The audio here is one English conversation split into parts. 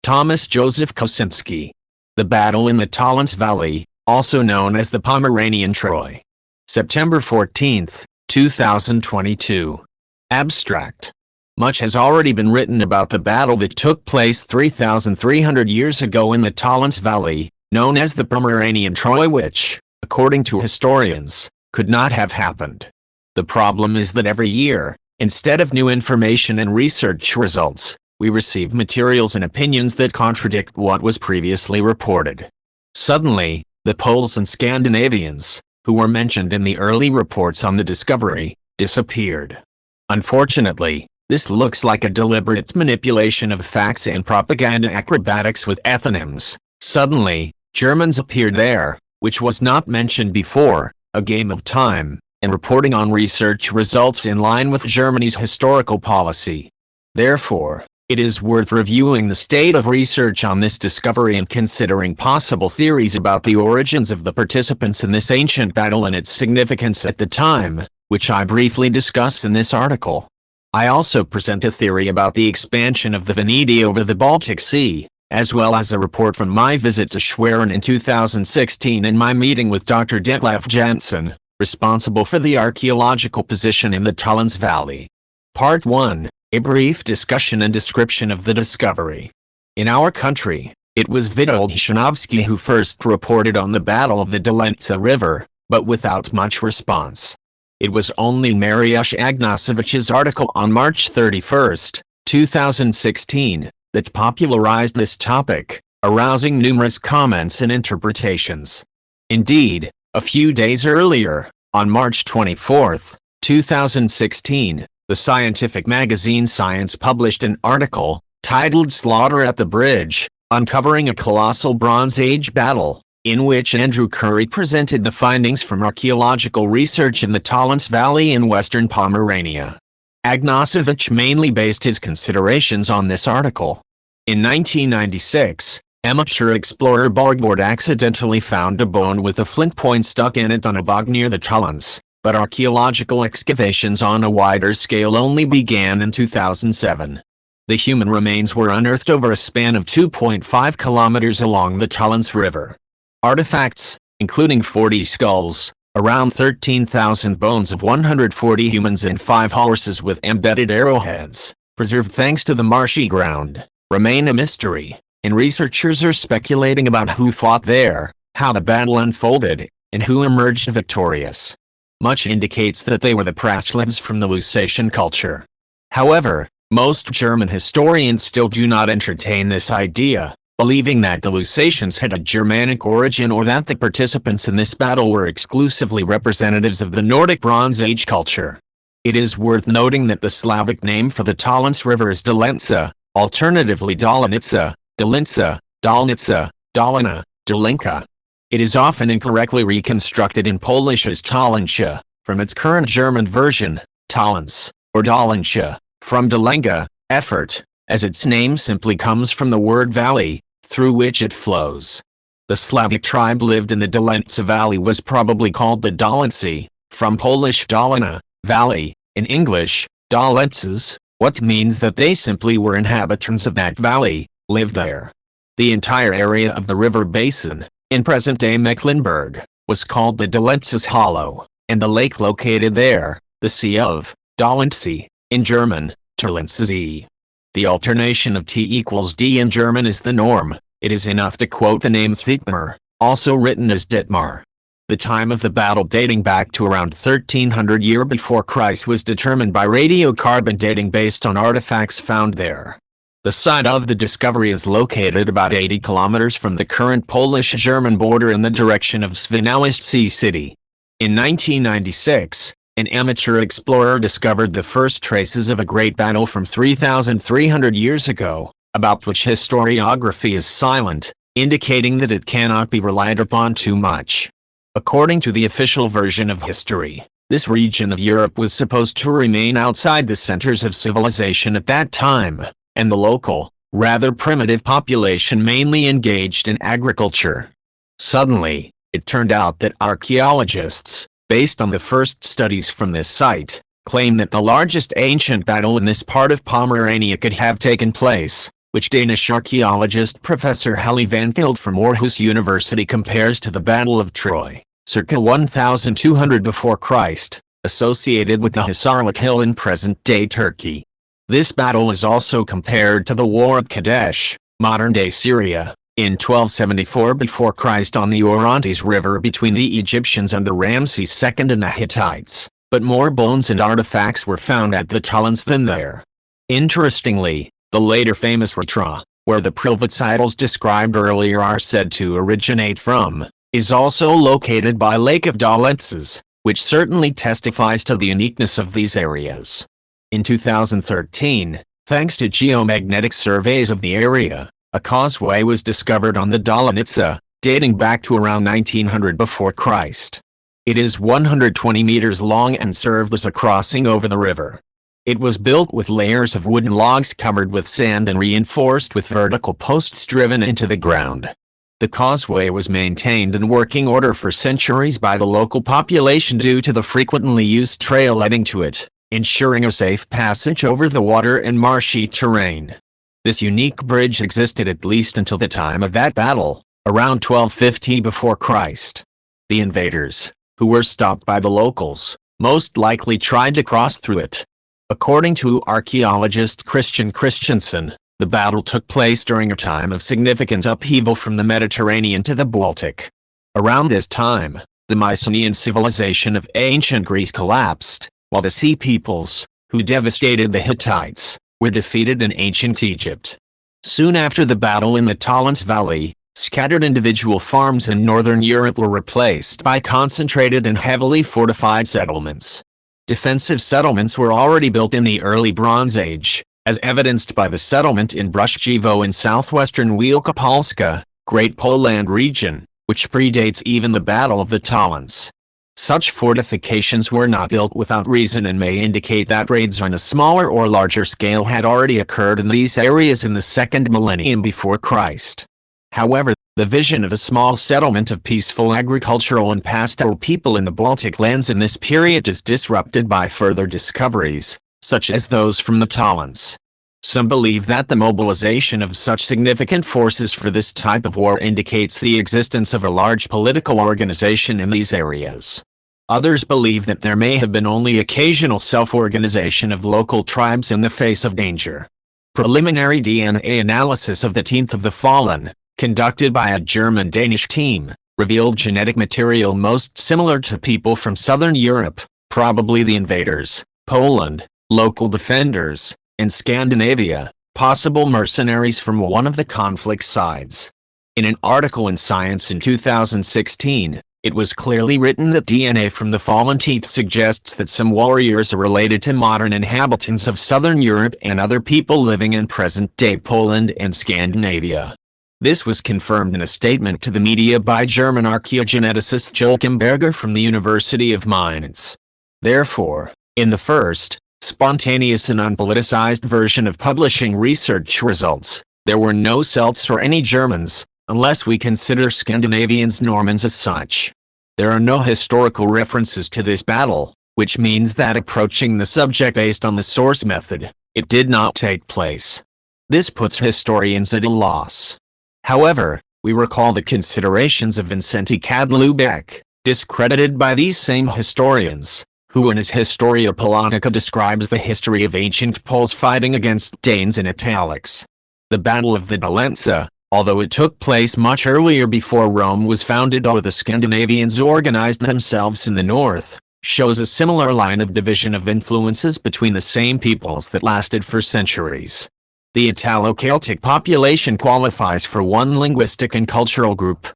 Thomas Joseph Kosinski. The battle in the Tollense Valley, also known as the Pomeranian Troy. September 14, 2022. Abstract. Much has already been written about the battle that took place 3,300 years ago in the Tollense Valley, known as the Pomeranian Troy, which, according to historians, could not have happened. The problem is that every year, instead of new information and research results, we receive materials and opinions that contradict what was previously reported. Suddenly, the Poles and Scandinavians, who were mentioned in the early reports on the discovery, disappeared. Unfortunately, this looks like a deliberate manipulation of facts and propaganda acrobatics with ethonyms. Suddenly, Germans appeared there, which was not mentioned before, a game of time, and reporting on research results in line with Germany's historical policy. Therefore, it is worth reviewing the state of research on this discovery and considering possible theories about the origins of the participants in this ancient battle and its significance at the time, which I briefly discuss in this article. I also present a theory about the expansion of the Veneti over the Baltic Sea, as well as a report from my visit to Schwerin in 2016 and my meeting with Dr. Detlev Janssen, responsible for the archaeological position in the Tollense Valley. Part 1. A brief discussion and description of the discovery. In our country, it was Witold Szymanowski who first reported on the Battle of the Tollense River, but without much response. It was only Mariusz Agnosowicz's article on March 31, 2016, that popularized this topic, arousing numerous comments and interpretations. Indeed, a few days earlier, on March 24, 2016, the scientific magazine Science published an article, titled "Slaughter at the Bridge, Uncovering a Colossal Bronze Age Battle," in which Andrew Curry presented the findings from archaeological research in the Tollense Valley in western Pomerania. Agnosowicz mainly based his considerations on this article. In 1996, amateur explorer Borgward accidentally found a bone with a flint point stuck in it on a bog near the Tollense, but archaeological excavations on a wider scale only began in 2007. The human remains were unearthed over a span of 2.5 kilometers along the Tollense River. Artifacts, including 40 skulls, around 13,000 bones of 140 humans and 5 horses with embedded arrowheads, preserved thanks to the marshy ground, remain a mystery, and researchers are speculating about who fought there, how the battle unfolded, and who emerged victorious. Much indicates that they were the Praslevs from the Lusatian culture. However, most German historians still do not entertain this idea, believing that the Lusatians had a Germanic origin or that the participants in this battle were exclusively representatives of the Nordic Bronze Age culture. It is worth noting that the Slavic name for the Tollense River is Dolenca, alternatively Dolanica, Dolinca, Dolnica, Dolina, Dolinka. It is often incorrectly reconstructed in Polish as Tolentia, from its current German version, Tollense, or Dolentia, from Dolenga, effort, as its name simply comes from the word valley, through which it flows. The Slavic tribe lived in the Tollense Valley was probably called the Dolenci, from Polish Dolina, valley, in English, Dolences, what means that they simply were inhabitants of that valley, lived there. The entire area of the river basin, in present-day Mecklenburg, was called the Dolences Hollow, and the lake located there, the Sea of Dolensee, in German, Tollense. The alternation of T equals D in German is the norm. It is enough to quote the name Thietmar, also written as Dietmar. The time of the battle dating back to around 1300 year before Christ was determined by radiocarbon dating based on artifacts found there. The site of the discovery is located about 80 kilometers from the current Polish-German border in the direction of Świnoujście city. In 1996, an amateur explorer discovered the first traces of a great battle from 3,300 years ago, about which historiography is silent, indicating that it cannot be relied upon too much. According to the official version of history, this region of Europe was supposed to remain outside the centers of civilization at that time, and the local, rather primitive population mainly engaged in agriculture. Suddenly, it turned out that archaeologists, based on the first studies from this site, claim that the largest ancient battle in this part of Pomerania could have taken place, which Danish archaeologist Professor Helle van Gild from Aarhus University compares to the Battle of Troy, circa 1200 before Christ, associated with the Hisarlik Hill in present-day Turkey. This battle is also compared to the War of Kadesh, modern-day Syria, in 1274 before Christ on the Orontes River between the Egyptians under Ramses II and the Hittites, but more bones and artifacts were found at the Tollense than there. Interestingly, the later famous Ritra, where the Prilvitz idols described earlier are said to originate from, is also located by Lake of Tollenses, which certainly testifies to the uniqueness of these areas. In 2013, thanks to geomagnetic surveys of the area, a causeway was discovered on the Tollense, dating back to around 1900 before Christ. It is 120 meters long and served as a crossing over the river. It was built with layers of wooden logs covered with sand and reinforced with vertical posts driven into the ground. The causeway was maintained in working order for centuries by the local population due to the frequently used trail leading to it, ensuring a safe passage over the water and marshy terrain. This unique bridge existed at least until the time of that battle, around 1250 before Christ. The invaders, who were stopped by the locals, most likely tried to cross through it. According to archaeologist Christian Christensen, the battle took place during a time of significant upheaval from the Mediterranean to the Baltic. Around this time, the Mycenaean civilization of ancient Greece collapsed, while the Sea Peoples, who devastated the Hittites, were defeated in ancient Egypt. Soon after the battle in the Tollense Valley, scattered individual farms in northern Europe were replaced by concentrated and heavily fortified settlements. Defensive settlements were already built in the early Bronze Age, as evidenced by the settlement in Bruszczywo in southwestern Wielkopolska, Great Poland region, which predates even the Battle of the Tollense. Such fortifications were not built without reason and may indicate that raids on a smaller or larger scale had already occurred in these areas in the second millennium before Christ. However, the vision of a small settlement of peaceful agricultural and pastoral people in the Baltic lands in this period is disrupted by further discoveries, such as those from the Tollense. Some believe that the mobilization of such significant forces for this type of war indicates the existence of a large political organization in these areas. Others believe that there may have been only occasional self-organization of local tribes in the face of danger. Preliminary DNA analysis of the Tenth of the Fallen, conducted by a German-Danish team, revealed genetic material most similar to people from southern Europe, probably the invaders, Poland, local defenders, and Scandinavia, possible mercenaries from one of the conflict sides. In an article in Science in 2016, it was clearly written that DNA from the fallen teeth suggests that some warriors are related to modern inhabitants of southern Europe and other people living in present-day Poland and Scandinavia. This was confirmed in a statement to the media by German archaeogeneticist Joachim Berger from the University of Mainz. Therefore, in the first, spontaneous and unpoliticized version of publishing research results, there were no Celts or any Germans, unless we consider Scandinavians Normans as such. There are no historical references to this battle, which means that approaching the subject based on the source method, it did not take place. This puts historians at a loss. However, we recall the considerations of Vincenti Cadlubec, discredited by these same historians, who in his Historia Polonica describes the history of ancient Poles fighting against Danes in italics. The Battle of the Tollense, although it took place much earlier before Rome was founded or the Scandinavians organized themselves in the north, shows a similar line of division of influences between the same peoples that lasted for centuries. The Italo-Celtic population qualifies for one linguistic and cultural group.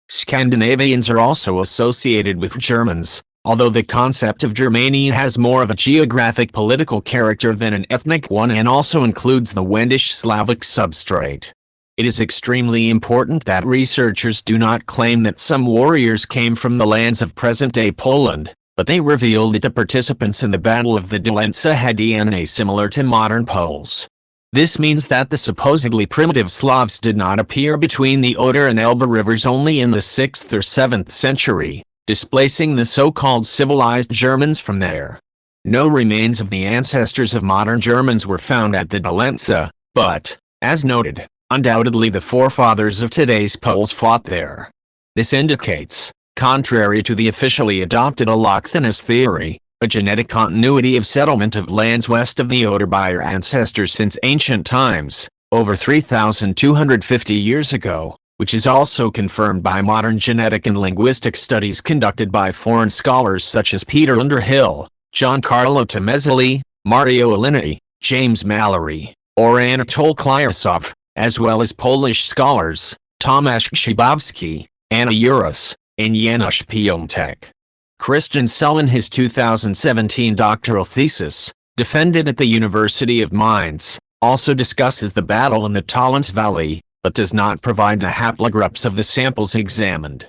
Scandinavians are also associated with Germans, although the concept of Germania has more of a geographic political character than an ethnic one and also includes the Wendish Slavic substrate. It is extremely important that researchers do not claim that some warriors came from the lands of present-day Poland, but they revealed that the participants in the Battle of the Tollense had DNA similar to modern Poles. This means that the supposedly primitive Slavs did not appear between the Oder and Elbe rivers only in the 6th or 7th century, displacing the so-called civilized Germans from there. No remains of the ancestors of modern Germans were found at the Tollense, but, As noted, undoubtedly the forefathers of today's Poles fought there. This indicates, contrary to the officially adopted allocthenous theory, a genetic continuity of settlement of lands west of the Oder by our ancestors since ancient times, over 3,250 years ago, which is also confirmed by modern genetic and linguistic studies conducted by foreign scholars such as Peter Underhill, Giancarlo Tomaselli, Mario Alini, James Mallory, or Anatol Klyasov, as well as Polish scholars, Tomasz J, Anna Uris, and Janusz Piontek. Christian Sell in his 2017 doctoral thesis, defended at the University of Mainz, also discusses the battle in the Tollense Valley, but does not provide the haplogroups of the samples examined.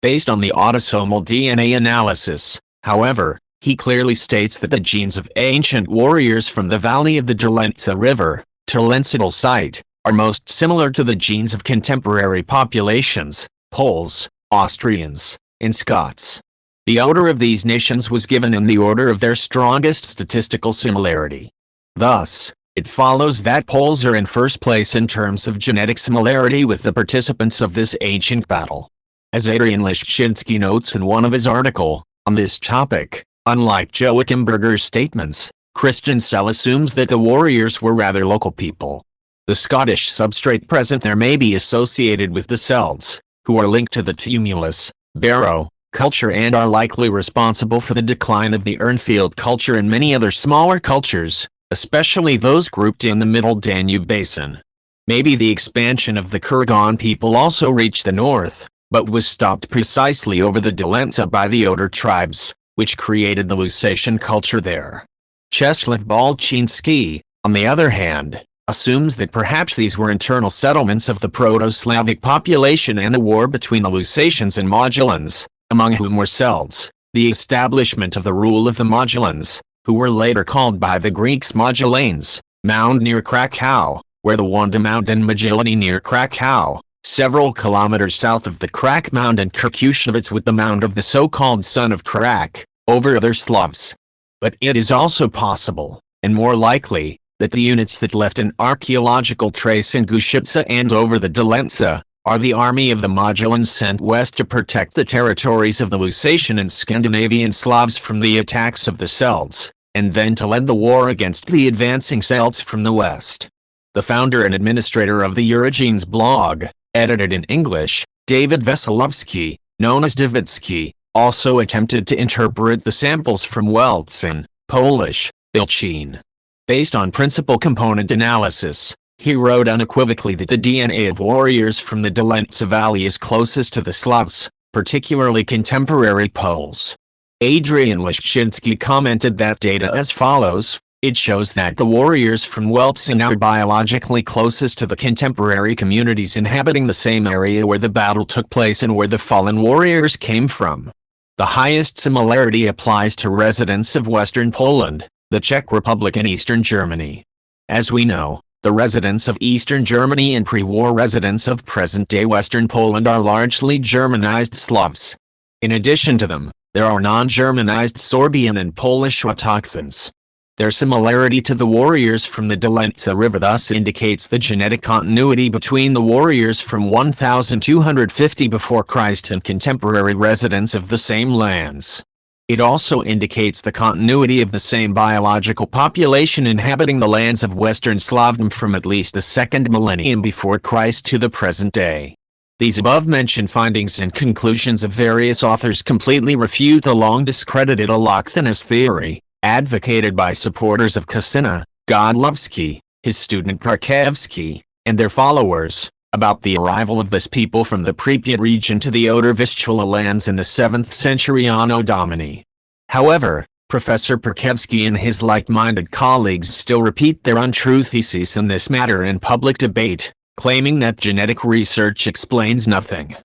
Based on the autosomal DNA analysis, however, he clearly states that the genes of ancient warriors from the valley of the Tollense River, Tollencidal site, are most similar to the genes of contemporary populations, Poles, Austrians, and Scots. The order of these nations was given in the order of their strongest statistical similarity. Thus, it follows that Poles are in first place in terms of genetic similarity with the participants of this ancient battle. As Adrian Leszczynski notes in one of his articles on this topic, unlike Joachim Berger's statements, Christian Sell assumes that the warriors were rather local people. The Scottish substrate present there may be associated with the Celts, who are linked to the tumulus, barrow, culture and are likely responsible for the decline of the Urnfield culture and many other smaller cultures, especially those grouped in the Middle Danube Basin. Maybe the expansion of the Kurgan people also reached the north, but was stopped precisely over the Tollense by the Oder tribes, which created the Lusatian culture there. Czeslaw Balczynski, on the other hand, assumes that perhaps these were internal settlements of the Proto-Slavic population and a war between the Lusatians and Modulans, among whom were Celts, the establishment of the rule of the Modulans, who were later called by the Greeks Modulanes, mound near Krakow, where the Wanda Mound and Magillany near Krakow, several kilometers south of the Krak Mound and Kirkushevitz with the mound of the so-called son of Krak, over other Slavs. But it is also possible, and more likely, that the units that left an archaeological trace in Gushitsa and over the Tollense, are the army of the Modulans sent west to protect the territories of the Lusatian and Scandinavian Slavs from the attacks of the Celts, and then to lead the war against the advancing Celts from the west. The founder and administrator of the Eurogenes blog, edited in English, David Wesolowski, known as Dawidzki, also attempted to interpret the samples from Weltzin, Polish, Ilchin. Based on principal component analysis, he wrote unequivocally that the DNA of warriors from the Tollense Valley is closest to the Slavs, particularly contemporary Poles. Adrian Leszczynski commented that data as follows: it shows that the warriors from Weltzin are biologically closest to the contemporary communities inhabiting the same area where the battle took place and where the fallen warriors came from. The highest similarity applies to residents of Western Poland, the Czech Republic and Eastern Germany. As we know, the residents of Eastern Germany and pre-war residents of present-day Western Poland are largely Germanized Slavs. In addition to them, there are non-Germanized Sorbian and Polish autochthons. Their similarity to the warriors from the Tollense River thus indicates the genetic continuity between the warriors from 1250 before Christ and contemporary residents of the same lands. It also indicates the continuity of the same biological population inhabiting the lands of Western Slavdom from at least the 2nd millennium before Christ to the present day. These above-mentioned findings and conclusions of various authors completely refute the long-discredited allocthenous theory, advocated by supporters of Kosinski, Godlewski, his student Parkevsky, and their followers, about the arrival of this people from the Pripyat region to the Oder-Vistula lands in the 7th century Anno Domini. However, Professor Parkevsky and his like-minded colleagues still repeat their untrue theses in this matter in public debate, claiming that genetic research explains nothing.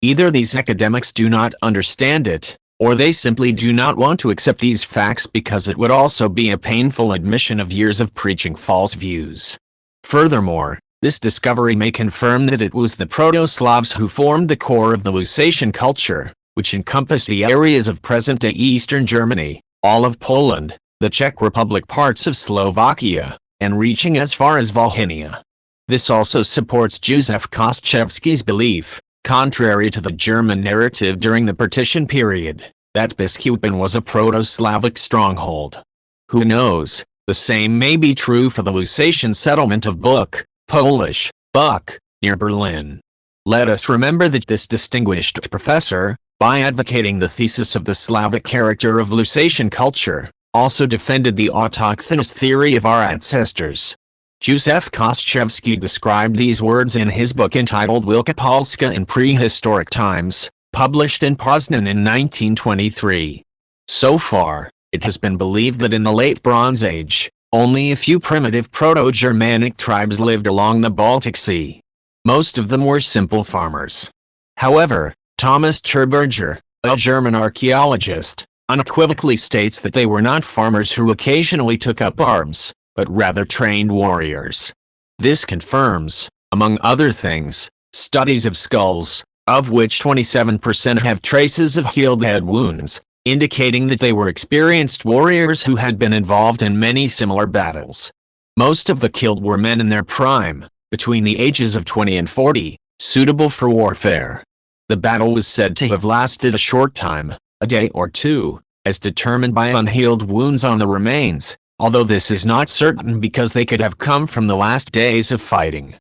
Either these academics do not understand it, or they simply do not want to accept these facts because it would also be a painful admission of years of preaching false views. Furthermore, this discovery may confirm that it was the Proto-Slavs who formed the core of the Lusatian culture, which encompassed the areas of present-day Eastern Germany, all of Poland, the Czech Republic, parts of Slovakia, and reaching as far as Volhynia. This also supports Józef Koszczewski's belief, contrary to the German narrative during the partition period, that Biskupin was a Proto-Slavic stronghold. Who knows, the same may be true for the Lusatian settlement of Buk, Polish, Buck, near Berlin. Let us remember that this distinguished professor, by advocating the thesis of the Slavic character of Lusatian culture, also defended the autochthonous theory of our ancestors. Józef Koszczewski described these words in his book entitled Wilka Polska in Prehistoric Times, published in Poznan in 1923. So far, it has been believed that in the Late Bronze Age, only a few primitive Proto-Germanic tribes lived along the Baltic Sea. Most of them were simple farmers. However, Thomas J, a German archaeologist, unequivocally states that they were not farmers who occasionally took up arms, but rather trained warriors. This confirms, among other things, studies of skulls, of which 27% have traces of healed head wounds, indicating that they were experienced warriors who had been involved in many similar battles. Most of the killed were men in their prime, between the ages of 20 and 40, suitable for warfare. The battle was said to have lasted a short time, a day or two, as determined by unhealed wounds on the remains, although this is not certain because they could have come from the last days of fighting.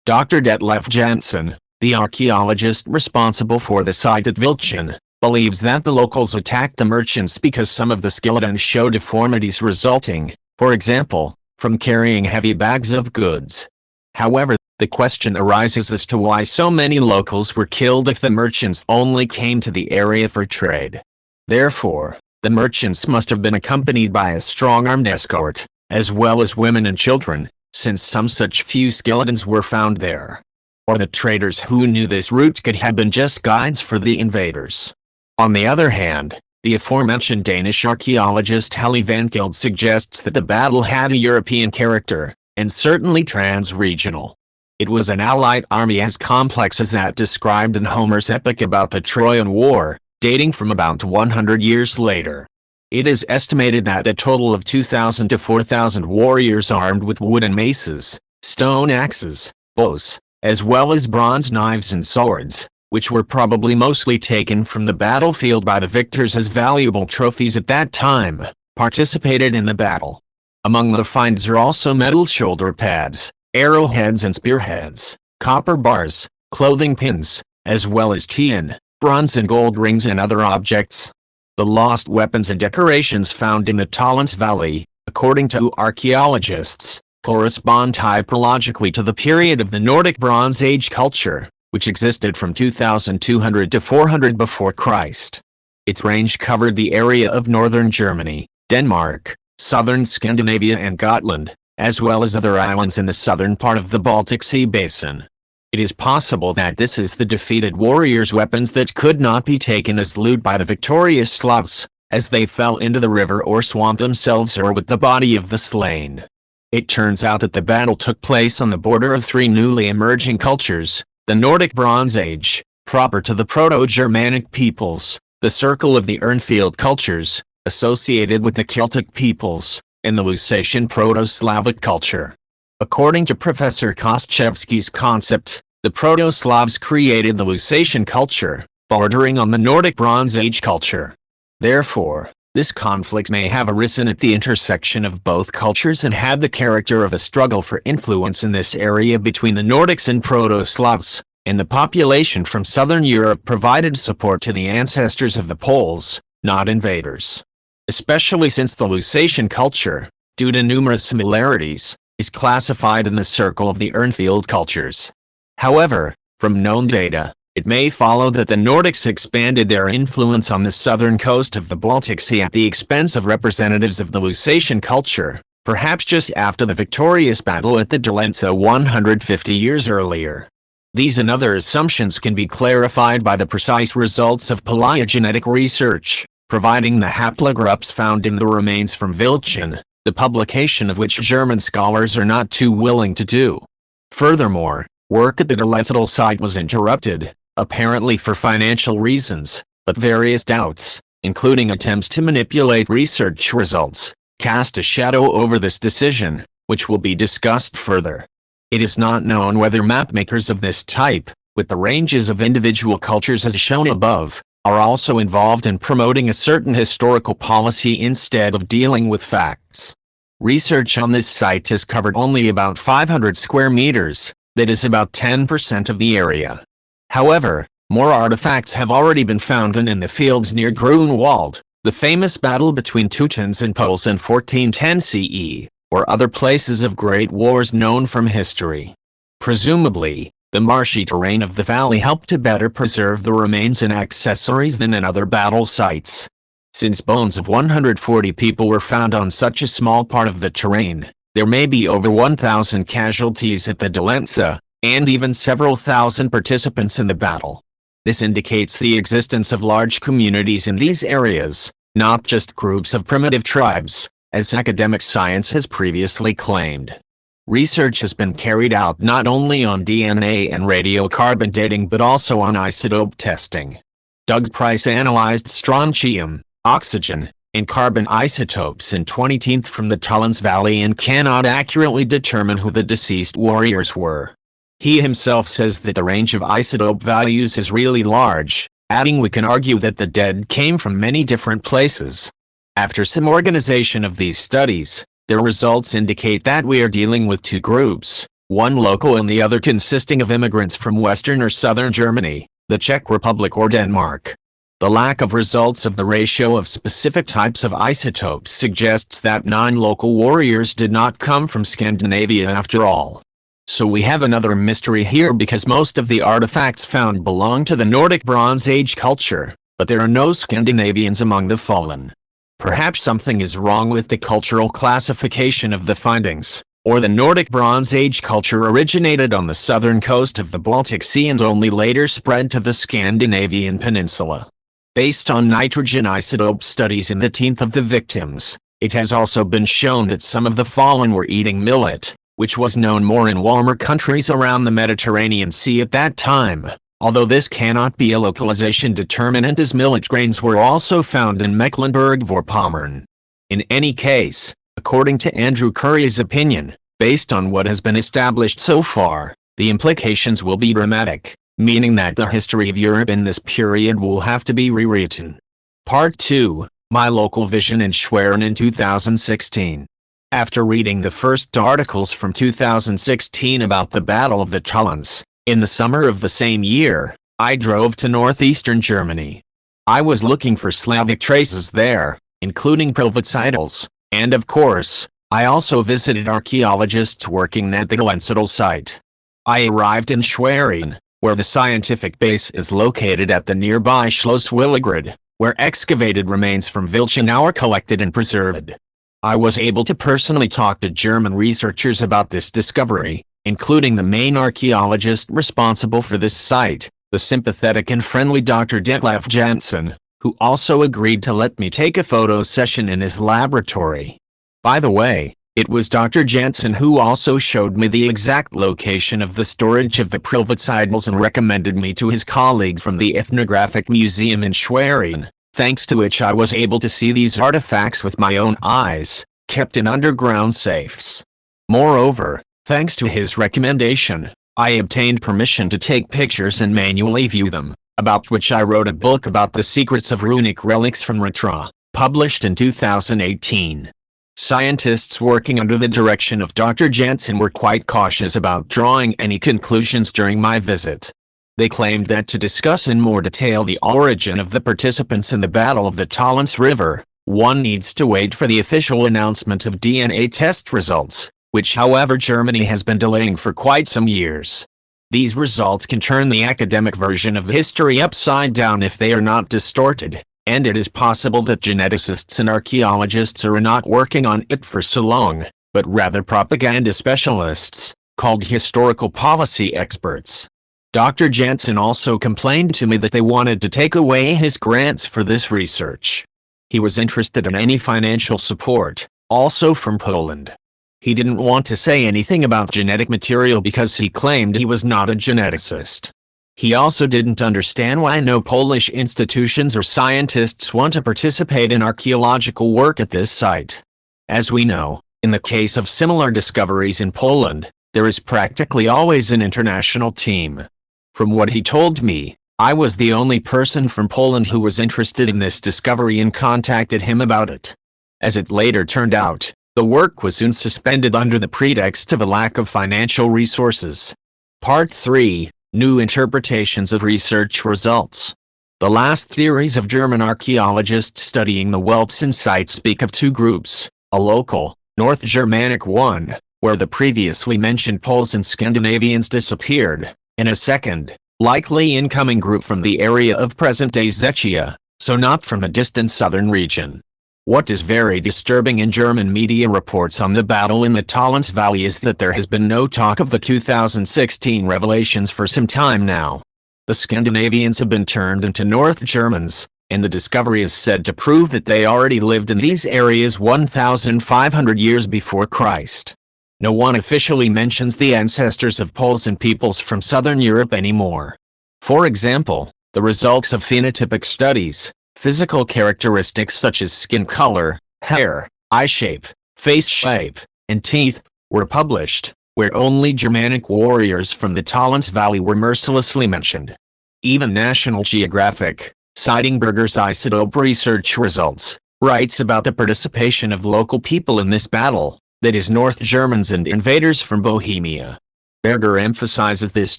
Dr. Detlef Janssen, the archaeologist responsible for the site at Vilchin, believes that the locals attacked the merchants because some of the skeletons show deformities resulting, for example, from carrying heavy bags of goods. However, the question arises as to why so many locals were killed if the merchants only came to the area for trade. Therefore, the merchants must have been accompanied by a strong armed escort, as well as women and children, since some such few skeletons were found there. Or the traders who knew this route could have been just guides for the invaders. On the other hand, the aforementioned Danish archaeologist Helly Vankild suggests that the battle had a European character, and certainly trans-regional. It was an allied army as complex as that described in Homer's epic about the Trojan War, dating from about 100 years later. It is estimated that a total of 2,000 to 4,000 warriors armed with wooden maces, stone axes, bows, as well as bronze knives and swords, which were probably mostly taken from the battlefield by the victors as valuable trophies at that time, participated in the battle. Among the finds are also metal shoulder pads, arrowheads and spearheads, copper bars, clothing pins, as well as tin, bronze and gold rings and other objects. The lost weapons and decorations found in the Tollense Valley, according to archaeologists, correspond typologically to the period of the Nordic Bronze Age culture, which existed from 2200 to 400 before Christ. Its range covered the area of northern Germany, Denmark, southern Scandinavia and Gotland, as well as other islands in the southern part of the Baltic Sea basin. It is possible that this is the defeated warriors' weapons that could not be taken as loot by the victorious Slavs, as they fell into the river or swamp themselves or with the body of the slain. It turns out that the battle took place on the border of three newly emerging cultures: the Nordic Bronze Age, proper to the Proto-Germanic peoples, the circle of the Urnfield cultures, associated with the Celtic peoples, and the Lusatian Proto-Slavic culture. According to Professor Koszczewski's concept, the Proto-Slavs created the Lusatian culture, bordering on the Nordic Bronze Age culture. Therefore, this conflict may have arisen at the intersection of both cultures and had the character of a struggle for influence in this area between the Nordics and Proto-Slavs, and the population from southern Europe provided support to the ancestors of the Poles, not invaders. Especially since the Lusatian culture, due to numerous similarities, is classified in the circle of the Urnfield cultures. However, from known data, it may follow that the Nordics expanded their influence on the southern coast of the Baltic Sea at the expense of representatives of the Lusatian culture, perhaps just after the victorious battle at the Tollense 150 years earlier. These and other assumptions can be clarified by the precise results of paleogenetic research, providing the haplogroups found in the remains from Vilchin, the publication of which German scholars are not too willing to do. Furthermore, work at the Tollense site was interrupted, apparently for financial reasons, but various doubts, including attempts to manipulate research results, cast a shadow over this decision, which will be discussed further. It is not known whether mapmakers of this type, with the ranges of individual cultures as shown above, are also involved in promoting a certain historical policy instead of dealing with facts. Research on this site has covered only about 500 square meters, that is about 10% of the area. However, more artifacts have already been found than in the fields near Grunwald, the famous battle between Teutons and Poles in 1410 CE, or other places of great wars known from history. Presumably, the marshy terrain of the valley helped to better preserve the remains and accessories than in other battle sites. Since bones of 140 people were found on such a small part of the terrain, there may be over 1,000 casualties at the Tollense, and even several thousand participants in the battle. This indicates the existence of large communities in these areas, not just groups of primitive tribes, as academic science has previously claimed. Research has been carried out not only on DNA and radiocarbon dating but also on isotope testing. Doug Price analyzed strontium, oxygen, and carbon isotopes in 2010 from the Tollense Valley and cannot accurately determine who the deceased warriors were. He himself says that the range of isotope values is really large, adding we can argue that the dead came from many different places. After some organization of these studies, their results indicate that we are dealing with two groups, one local and the other consisting of immigrants from Western or Southern Germany, the Czech Republic or Denmark. The lack of results of the ratio of specific types of isotopes suggests that non-local warriors did not come from Scandinavia after all. So we have another mystery here because most of the artifacts found belong to the Nordic Bronze Age culture, but there are no Scandinavians among the fallen. Perhaps something is wrong with the cultural classification of the findings, or the Nordic Bronze Age culture originated on the southern coast of the Baltic Sea and only later spread to the Scandinavian peninsula. Based on nitrogen isotope studies in the teeth of the victims, it has also been shown that some of the fallen were eating millet, which was known more in warmer countries around the Mediterranean Sea at that time, although this cannot be a localization determinant as millet grains were also found in Mecklenburg-Vorpommern. In any case, according to Andrew Curry's opinion, based on what has been established so far, the implications will be dramatic, meaning that the history of Europe in this period will have to be rewritten. Part 2, My Local Vision in Schwerin in 2016. After reading the first articles from 2016 about the Battle of the Tollense, in the summer of the same year, I drove to northeastern Germany. I was looking for Slavic traces there, including Privatsidels, and of course, I also visited archaeologists working at the Tollense site. I arrived in Schwerin, where the scientific base is located at the nearby Schloss Willigrad, where excavated remains from Wilchenau are collected and preserved. I was able to personally talk to German researchers about this discovery, including the main archaeologist responsible for this site, the sympathetic and friendly Dr. Detlef Janssen, who also agreed to let me take a photo session in his laboratory. By the way, it was Dr. Janssen who also showed me the exact location of the storage of the Privatsidels and recommended me to his colleagues from the Ethnographic Museum in Schwerin, thanks to which I was able to see these artifacts with my own eyes, kept in underground safes. Moreover, thanks to his recommendation, I obtained permission to take pictures and manually view them, about which I wrote a book about the secrets of runic relics from Ritra, published in 2018. Scientists working under the direction of Dr. Janssen were quite cautious about drawing any conclusions during my visit. They claimed that to discuss in more detail the origin of the participants in the Battle of the Tollense River, one needs to wait for the official announcement of DNA test results, which however Germany has been delaying for quite some years. These results can turn the academic version of history upside down if they are not distorted, and it is possible that geneticists and archaeologists are not working on it for so long, but rather propaganda specialists, called historical policy experts. Dr. Janssen also complained to me that they wanted to take away his grants for this research. He was interested in any financial support, also from Poland. He didn't want to say anything about genetic material because he claimed he was not a geneticist. He also didn't understand why no Polish institutions or scientists want to participate in archaeological work at this site. As we know, in the case of similar discoveries in Poland, there is practically always an international team. From what he told me, I was the only person from Poland who was interested in this discovery and contacted him about it. As it later turned out, the work was soon suspended under the pretext of a lack of financial resources. Part 3. New interpretations of research results. The last theories of German archaeologists studying the Weltzen site speak of two groups, a local, North Germanic one, where the previously mentioned Poles and Scandinavians disappeared, and a second, likely incoming group from the area of present-day Czechia, so not from a distant southern region. What is very disturbing in German media reports on the battle in the Tollense Valley is that there has been no talk of the 2016 revelations for some time now. The Scandinavians have been turned into North Germans, and the discovery is said to prove that they already lived in these areas 1,500 years before Christ. No one officially mentions the ancestors of Poles and peoples from southern Europe anymore. For example, the results of phenotypic studies, physical characteristics such as skin color, hair, eye shape, face shape, and teeth, were published, where only Germanic warriors from the Tollense Valley were mercilessly mentioned. Even National Geographic, citing Berger's isotope research results, writes about the participation of local people in this battle, that is North Germans and invaders from Bohemia. Berger emphasizes this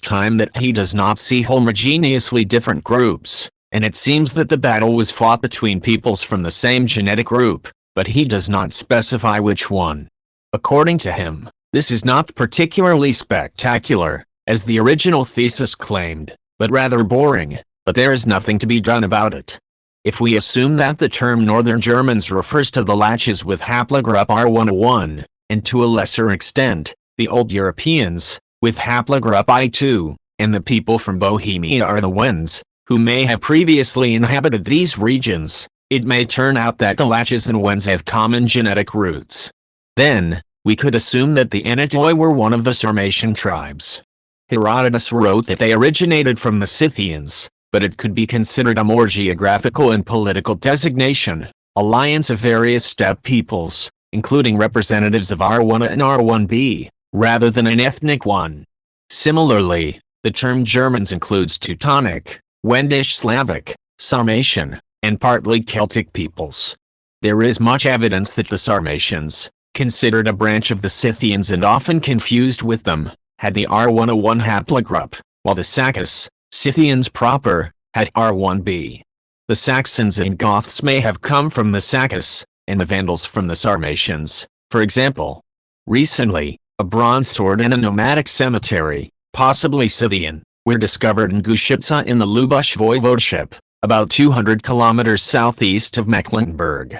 time that he does not see homogeneously different groups, and it seems that the battle was fought between peoples from the same genetic group, but he does not specify which one. According to him, this is not particularly spectacular, as the original thesis claimed, but rather boring, but there is nothing to be done about it. If we assume that the term Northern Germans refers to the Latches with haplogroup R101, and to a lesser extent, the Old Europeans, with haplogroup I2, and the people from Bohemia are the Wends, who may have previously inhabited these regions, it may turn out that the Latches and Wends have common genetic roots. Then, we could assume that the Anatoi were one of the Sarmatian tribes. Herodotus wrote that they originated from the Scythians, but it could be considered a more geographical and political designation, alliance of various steppe peoples, including representatives of R1 and R1b, rather than an ethnic one. Similarly, the term Germans includes Teutonic, Wendish Slavic, Sarmatian, and partly Celtic peoples. There is much evidence that the Sarmatians, considered a branch of the Scythians and often confused with them, had the R101 haplogroup, while the Sakas, Scythians proper, had R1b. The Saxons and Goths may have come from the Sakas, and the Vandals from the Sarmatians, for example. Recently, a bronze sword and a nomadic cemetery, possibly Scythian, were discovered in Gusica in the Lubusz voivodeship, about 200 kilometers southeast of Mecklenburg.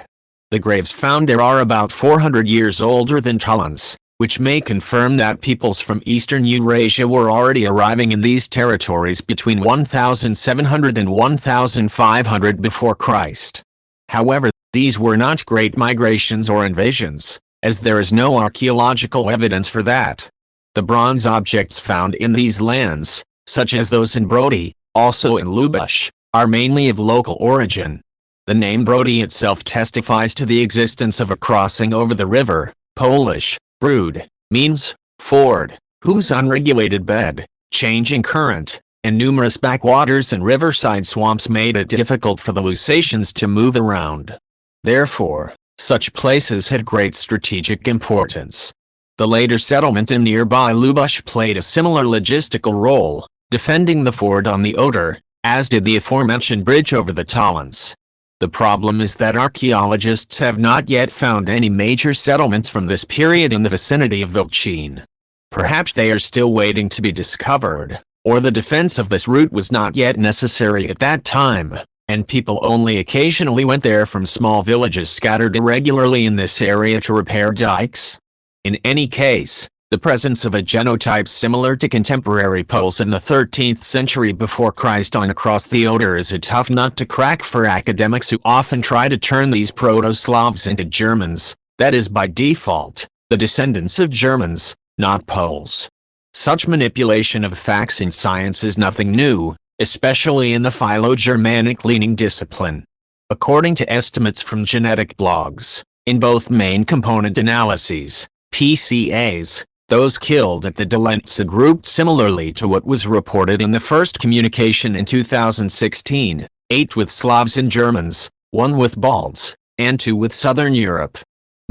The graves found there are about 400 years older than Tollense, which may confirm that peoples from eastern Eurasia were already arriving in these territories between 1700 and 1500 before Christ. However, these were not great migrations or invasions, as there is no archaeological evidence for that. The bronze objects found in these lands, such as those in Brody, also in Lubusz, are mainly of local origin. The name Brody itself testifies to the existence of a crossing over the river, Polish, Brud, means ford, whose unregulated bed, changing current, and numerous backwaters and riverside swamps made it difficult for the Lusatians to move around. Therefore, such places had great strategic importance. The later settlement in nearby Lubusz played a similar logistical role, defending the ford on the Oder, as did the aforementioned bridge over the Tollense. The problem is that archaeologists have not yet found any major settlements from this period in the vicinity of Vilchin. Perhaps they are still waiting to be discovered, or the defense of this route was not yet necessary at that time, and people only occasionally went there from small villages scattered irregularly in this area to repair dikes. In any case, the presence of a genotype similar to contemporary Poles in the 13th century before Christ on across the Oder is a tough nut to crack for academics who often try to turn these Proto-Slavs into Germans, that is by default, the descendants of Germans, not Poles. Such manipulation of facts in science is nothing new, especially in the Philo-Germanic-leaning discipline. According to estimates from genetic blogs, in both main component analyses, PCAs, Those killed at the Tollense grouped similarly to what was reported in the first communication in 2016, 8 with Slavs and Germans, 1 with Balts, and 2 with Southern Europe.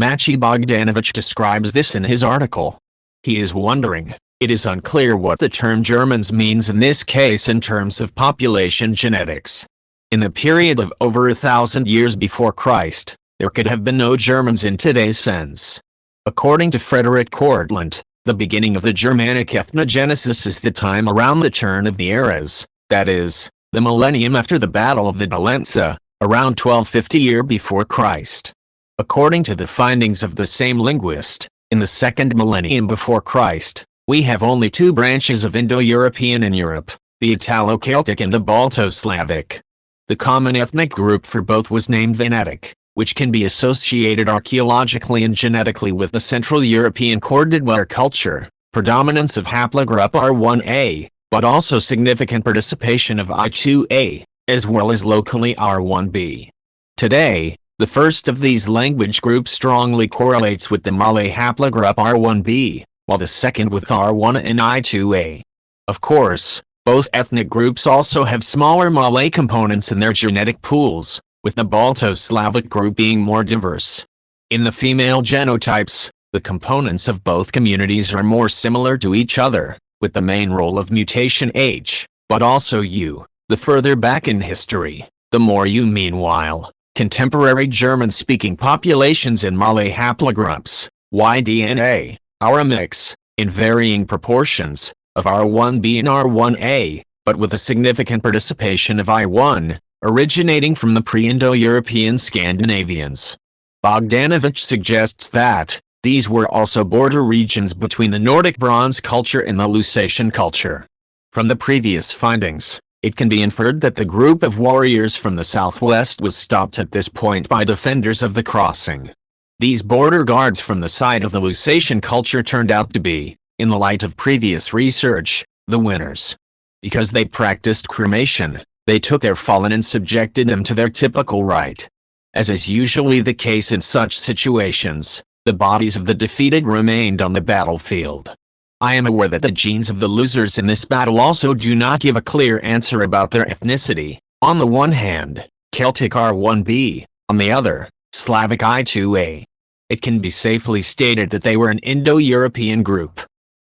Maciej Bogdanovich describes this in his article. He is wondering, it is unclear what the term Germans means in this case in terms of population genetics. In the period of over 1,000 years before Christ, there could have been no Germans in today's sense. According to Frederick Cortlandt, the beginning of the Germanic ethnogenesis is the time around the turn of the eras, that is, the millennium after the Battle of the Tollense, around 1250 year before Christ. According to the findings of the same linguist, in the second millennium before Christ, we have only 2 branches of Indo-European in Europe, the Italo-Celtic and the Balto-Slavic. The common ethnic group for both was named Venetic, which can be associated archaeologically and genetically with the Central European corded-ware culture, predominance of haplogroup R1a, but also significant participation of I2a, as well as locally R1b. Today, the first of these language groups strongly correlates with the Malay haplogroup R1b, while the second with R1 and I2a. Of course, both ethnic groups also have smaller Malay components in their genetic pools, with the Balto-Slavic group being more diverse. In the female genotypes, the components of both communities are more similar to each other, with the main role of mutation H, but also U. The further back in history, the more U. Meanwhile, contemporary German-speaking populations in Malay haplogroups, Y-DNA, are a mix, in varying proportions, of R1b and R1a, but with a significant participation of I1, originating from the pre-Indo-European Scandinavians. Bogdanovich suggests that these were also border regions between the Nordic Bronze culture and the Lusatian culture. From the previous findings, it can be inferred that the group of warriors from the southwest was stopped at this point by defenders of the crossing. These border guards from the side of the Lusatian culture turned out to be, in the light of previous research, the winners. Because they practiced cremation, they took their fallen and subjected them to their typical rite. As is usually the case in such situations, the bodies of the defeated remained on the battlefield. I am aware that the genes of the losers in this battle also do not give a clear answer about their ethnicity. On the one hand, Celtic R1b, on the other, Slavic I2a. It can be safely stated that they were an Indo-European group.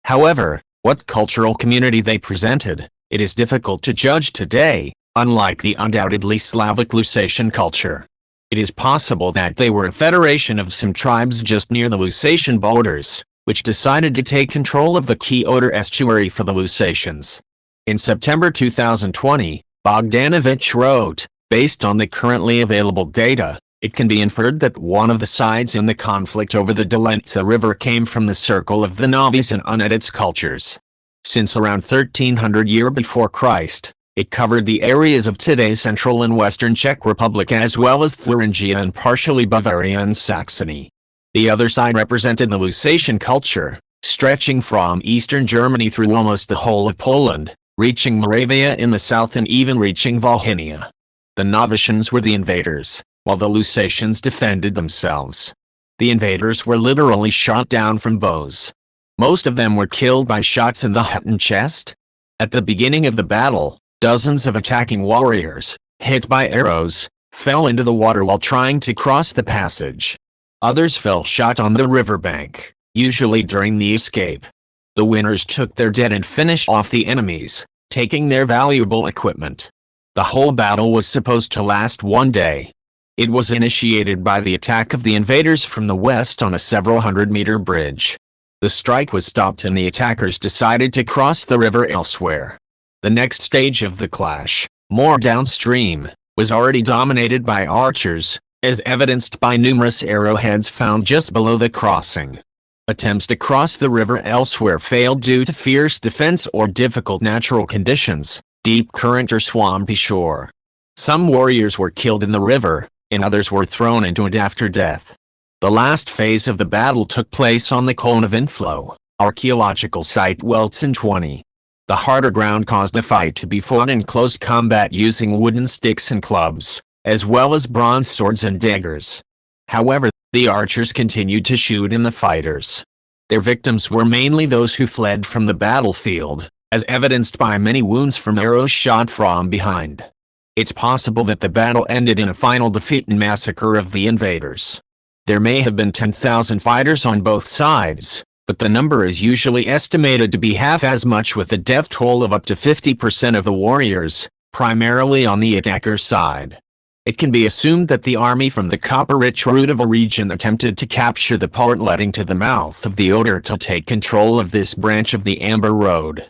However, what cultural community they presented, it is difficult to judge today, unlike the undoubtedly Slavic Lusatian culture. It is possible that they were a federation of some tribes just near the Lusatian borders, which decided to take control of the Key Oder estuary for the Lusatians. In September 2020, Bogdanovich wrote, based on the currently available data, it can be inferred that one of the sides in the conflict over the Tollense River came from the circle of the Navis and Unetids cultures. Since around 1300 year before Christ, it covered the areas of today's central and western Czech Republic as well as Thuringia and partially Bavaria and Saxony. The other side represented the Lusatian culture, stretching from eastern Germany through almost the whole of Poland, reaching Moravia in the south and even reaching Volhynia. The Novatians were the invaders, while the Lusatians defended themselves. The invaders were literally shot down from bows. Most of them were killed by shots in the head and chest. At the beginning of the battle, dozens of attacking warriors, hit by arrows, fell into the water while trying to cross the passage. Others fell shot on the riverbank, usually during the escape. The winners took their dead and finished off the enemies, taking their valuable equipment. The whole battle was supposed to last 1 day. It was initiated by the attack of the invaders from the west on a several hundred-meter bridge. The strike was stopped and the attackers decided to cross the river elsewhere. The next stage of the clash, more downstream, was already dominated by archers, as evidenced by numerous arrowheads found just below the crossing. Attempts to cross the river elsewhere failed due to fierce defense or difficult natural conditions, deep current or swampy shore. Some warriors were killed in the river, and others were thrown into it after death. The last phase of the battle took place on the Cone of Inflow, archaeological site Weltzen 20. The harder ground caused the fight to be fought in close combat using wooden sticks and clubs, as well as bronze swords and daggers. However, the archers continued to shoot in the fighters. Their victims were mainly those who fled from the battlefield, as evidenced by many wounds from arrows shot from behind. It's possible that the battle ended in a final defeat and massacre of the invaders. There may have been 10,000 fighters on both sides, but the number is usually estimated to be half as much, with a death toll of up to 50% of the warriors, primarily on the attacker's side. It can be assumed that the army from the copper-rich Rudava region attempted to capture the part leading to the mouth of the Oder to take control of this branch of the Amber Road.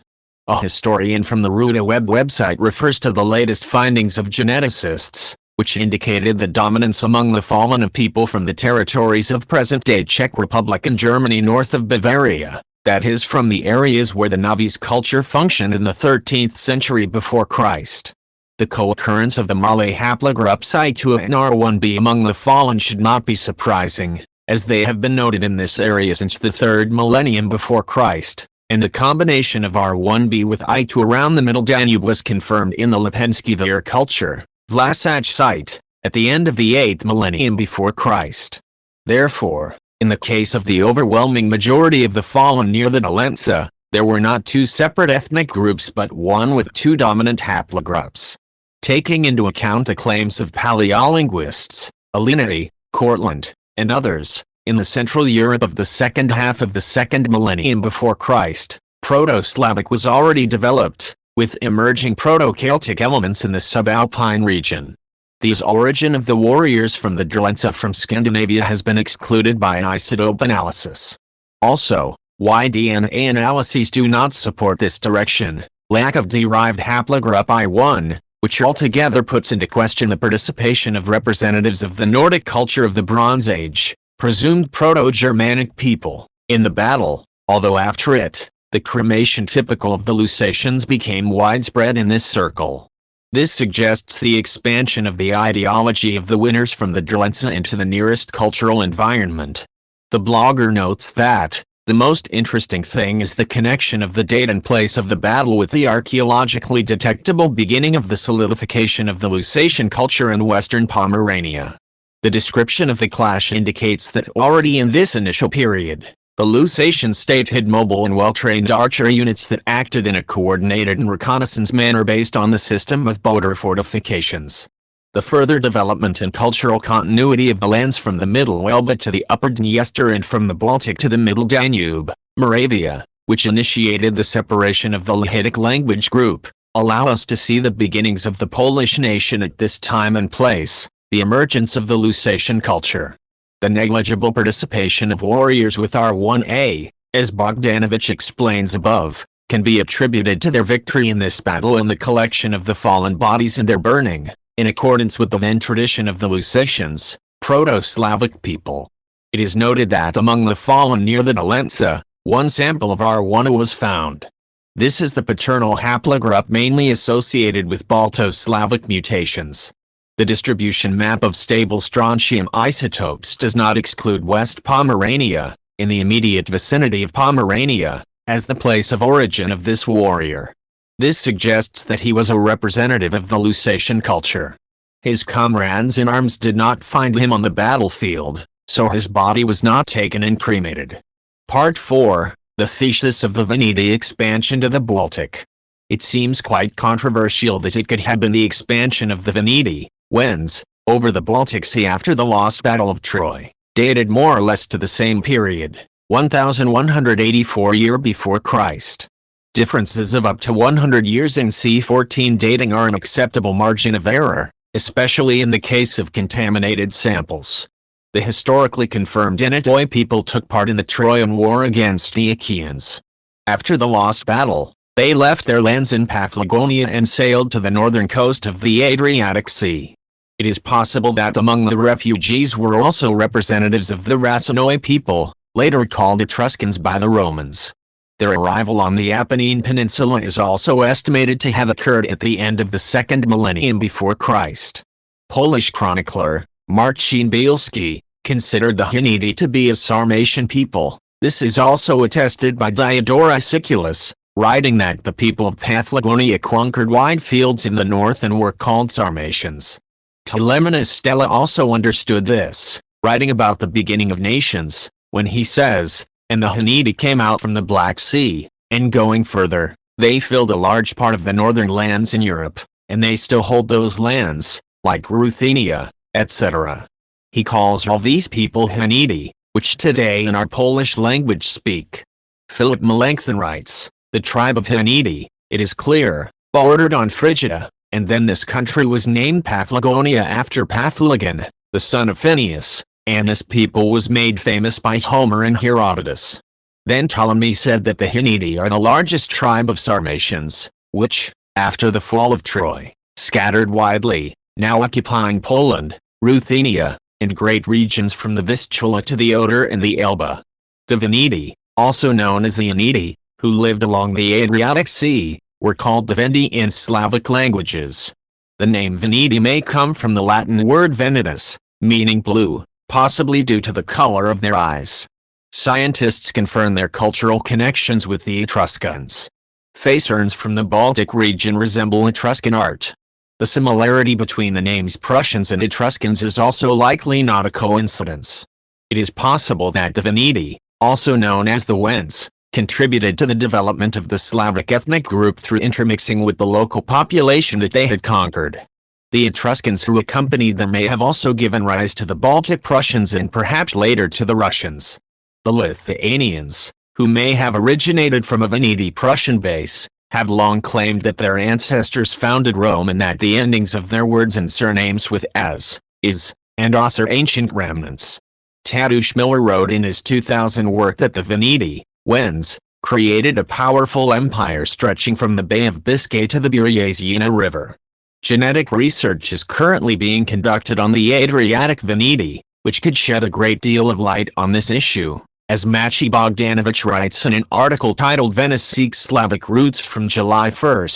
A historian from the Ruda website refers to the latest findings of geneticists, which indicated the dominance among the fallen of people from the territories of present-day Czech Republic and Germany north of Bavaria, that is, from the areas where the Navis culture functioned in the 13th century before Christ. The co-occurrence of the Malay haplogroups I2 and R1b among the fallen should not be surprising, as they have been noted in this area since the 3rd millennium before Christ, and the combination of R1b with I2 around the Middle Danube was confirmed in the Lipensky culture, Vlasac site, at the end of the 8th millennium before Christ. Therefore, in the case of the overwhelming majority of the fallen near the Tollense, there were not two separate ethnic groups but one with two dominant haplogroups. Taking into account the claims of paleolinguists, Alinari, Cortland, and others, in the Central Europe of the second half of the 2nd millennium before Christ, Proto-Slavic was already developed, with emerging Proto-Celtic elements in the subalpine region. The origin of the warriors from the Tollense from Scandinavia has been excluded by an isotope analysis. Also, Y-DNA analyses do not support this direction. Lack of derived haplogroup I1, which altogether puts into question the participation of representatives of the Nordic culture of the Bronze Age, presumed Proto-Germanic people, in the battle, although after it, the cremation typical of the Lusatians became widespread in this circle. This suggests the expansion of the ideology of the winners from the Tollense into the nearest cultural environment. The blogger notes that, the most interesting thing is the connection of the date and place of the battle with the archaeologically detectable beginning of the solidification of the Lusatian culture in western Pomerania. The description of the clash indicates that already in this initial period, the Lusatian state had mobile and well-trained archer units that acted in a coordinated and reconnaissance manner based on the system of border fortifications. The further development and cultural continuity of the lands from the Middle Elbe to the Upper Dniester and from the Baltic to the Middle Danube, Moravia, which initiated the separation of the Lahidic language group, allow us to see the beginnings of the Polish nation at this time and place, the emergence of the Lusatian culture. The negligible participation of warriors with R1A, as Bogdanovich explains above, can be attributed to their victory in this battle and the collection of the fallen bodies and their burning, in accordance with the then tradition of the Lusatians, Proto-Slavic people. It is noted that among the fallen near the Tollense, one sample of R1 was found. This is the paternal haplogroup mainly associated with Balto-Slavic mutations. The distribution map of stable strontium isotopes does not exclude West Pomerania, in the immediate vicinity of Pomerania, as the place of origin of this warrior. This suggests that he was a representative of the Lusatian culture. His comrades in arms did not find him on the battlefield, so his body was not taken and cremated. Part 4, the thesis of the Veneti expansion to the Baltic. It seems quite controversial that it could have been the expansion of the Veneti, Wends, over the Baltic Sea after the lost Battle of Troy, dated more or less to the same period, 1184 year before Christ. Differences of up to 100 years in C14 dating are an acceptable margin of error, especially in the case of contaminated samples. The historically confirmed Inuit people took part in the Trojan War against the Achaeans. After the lost battle, they left their lands in Paphlagonia and sailed to the northern coast of the Adriatic Sea. It is possible that among the refugees were also representatives of the Racinoid people, later called Etruscans by the Romans. Their arrival on the Apennine Peninsula is also estimated to have occurred at the end of the 2nd millennium before Christ. Polish chronicler, Marcin Bielski, considered the Hunidi to be a Sarmatian people. This is also attested by Diodorus Siculus, writing that the people of Paphlagonia conquered wide fields in the north and were called Sarmatians. Telemachus Stella also understood this, writing about the beginning of nations, when he says, and the Hanidi came out from the Black Sea, and going further, they filled a large part of the northern lands in Europe, and they still hold those lands, like Ruthenia, etc. He calls all these people Hanidi, which today in our Polish language speak. Philip Melanchthon writes, the tribe of Hanidi, it is clear, bordered on Phrygia, and then this country was named Paphlagonia after Paphlagon, the son of Phineus, and this people was made famous by Homer and Herodotus. Then Ptolemy said that the Hanidi are the largest tribe of Sarmatians, which, after the fall of Troy, scattered widely, now occupying Poland, Ruthenia, and great regions from the Vistula to the Oder and the Elbe. The Veneti, also known as the Anidi, who lived along the Adriatic Sea, were called the Vendi in Slavic languages. The name Veneti may come from the Latin word venetus, meaning blue, possibly due to the color of their eyes. Scientists confirm their cultural connections with the Etruscans. Face urns from the Baltic region resemble Etruscan art. The similarity between the names Prussians and Etruscans is also likely not a coincidence. It is possible that the Veneti, also known as the Wends, contributed to the development of the Slavic ethnic group through intermixing with the local population that they had conquered. The Etruscans who accompanied them may have also given rise to the Baltic Prussians and perhaps later to the Russians. The Lithuanians, who may have originated from a Veneti Prussian base, have long claimed that their ancestors founded Rome and that the endings of their words and surnames with as, is, and os are ancient remnants. Tadeusz Miller wrote in his 2000 work that the Veneti, Wends, created a powerful empire stretching from the Bay of Biscay to the Berezina River. Genetic research is currently being conducted on the Adriatic Veneti, which could shed a great deal of light on this issue, as Maciej Bogdanovich writes in an article titled Venice Seeks Slavic Roots from July 1,